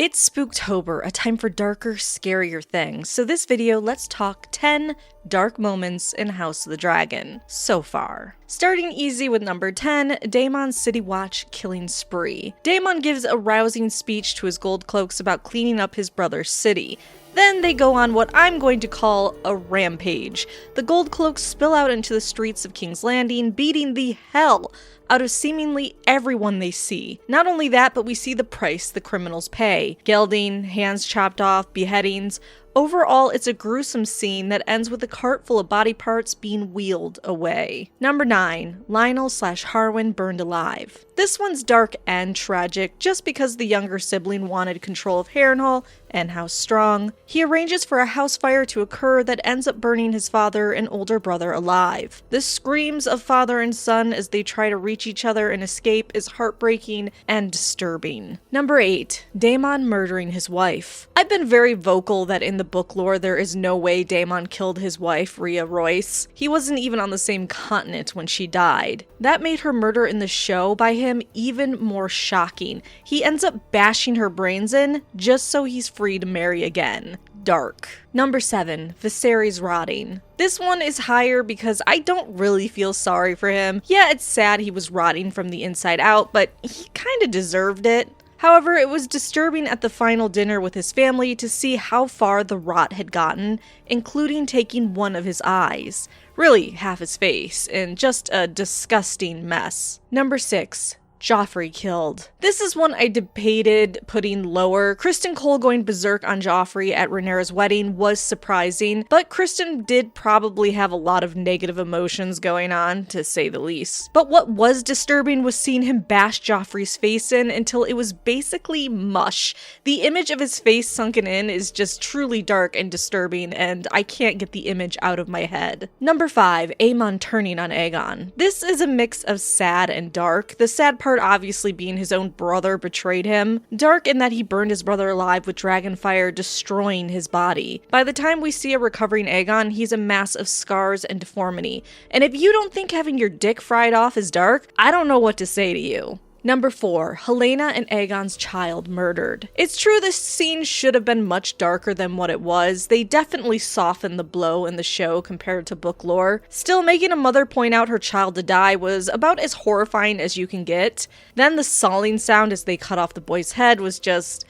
It's Spooktober, a time for darker, scarier things. So this video, let's talk 10 dark moments in House of the Dragon so far. Starting easy with number 10, Daemon's City Watch killing spree. Daemon gives a rousing speech to his gold cloaks about cleaning up his brother's city. Then they go on what I'm going to call a rampage. The gold cloaks spill out into the streets of King's Landing, beating the hell out of seemingly everyone they see. Not only that, but we see the price the criminals pay. Gelding, hands chopped off, beheadings. Overall, it's a gruesome scene that ends with a cart full of body parts being wheeled away. Number 9. Lionel/Harwin burned alive. This one's dark and tragic just because the younger sibling wanted control of Harrenhal and House Strong. He arranges for a house fire to occur that ends up burning his father and older brother alive. The screams of father and son as they try to reach each other and escape is heartbreaking and disturbing. Number 8. Daemon murdering his wife. I've been very vocal that in the book lore there is no way Daemon killed his wife, Rhea Royce. He wasn't even on the same continent when she died. That made her murder in the show by him even more shocking. He ends up bashing her brains in just so he's free to marry again. Dark. Number 7. Viserys rotting. This one is higher because I don't really feel sorry for him. Yeah, it's sad he was rotting from the inside out, but he kinda deserved it. However, it was disturbing at the final dinner with his family to see how far the rot had gotten, including taking one of his eyes. Really, half his face, in just a disgusting mess. Number 6. Joffrey killed. This is one I debated putting lower. Criston Cole going berserk on Joffrey at Rhaenyra's wedding was surprising, but Criston did probably have a lot of negative emotions going on, to say the least. But what was disturbing was seeing him bash Joffrey's face in until it was basically mush. The image of his face sunken in is just truly dark and disturbing, and I can't get the image out of my head. Number 5. Aemon turning on Aegon. This is a mix of sad and dark. The sad part obviously being his own brother betrayed him. Dark in that he burned his brother alive with dragon fire, destroying his body. By the time we see a recovering Aegon, he's a mass of scars and deformity. And if you don't think having your dick fried off is dark, I don't know what to say to you. Number 4. Helaena and Aegon's child murdered. It's true this scene should have been much darker than what it was. They definitely softened the blow in the show compared to book lore. Still, making a mother point out her child to die was about as horrifying as you can get. Then the sawing sound as they cut off the boy's head was just...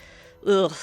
ugh.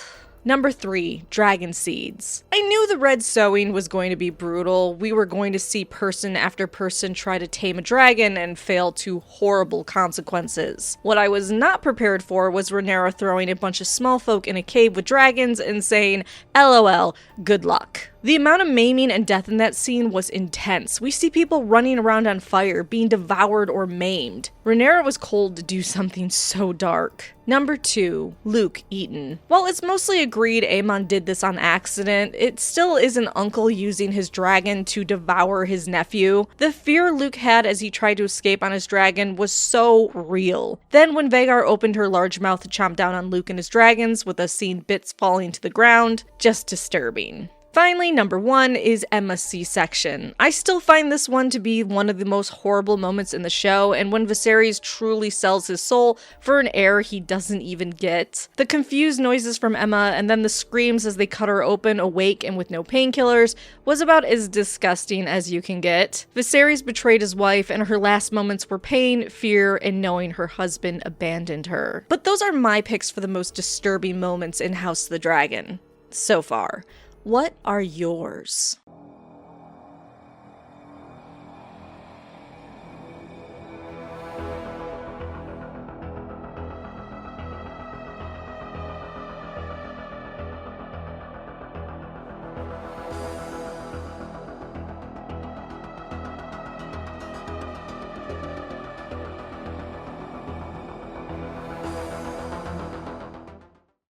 Number 3. Dragon seeds. I knew the red sowing was going to be brutal. We were going to see person after person try to tame a dragon and fail to horrible consequences. What I was not prepared for was Rhaenyra throwing a bunch of small folk in a cave with dragons and saying, LOL, good luck. The amount of maiming and death in that scene was intense. We see people running around on fire, being devoured or maimed. Rhaenyra was cold to do something so dark. Number 2. Luke eaten. While it's mostly agreed Aemon did this on accident, it still is an uncle using his dragon to devour his nephew. The fear Luke had as he tried to escape on his dragon was so real. Then when Vhagar opened her large mouth to chomp down on Luke and his dragons, with us seeing bits falling to the ground, just disturbing. Finally, number 1 is Aemma's C-section. I still find this one to be one of the most horrible moments in the show, and when Viserys truly sells his soul for an heir he doesn't even get. The confused noises from Aemma, and then the screams as they cut her open, awake and with no painkillers, was about as disgusting as you can get. Viserys betrayed his wife, and her last moments were pain, fear, and knowing her husband abandoned her. But those are my picks for the most disturbing moments in House of the Dragon so far. What are yours?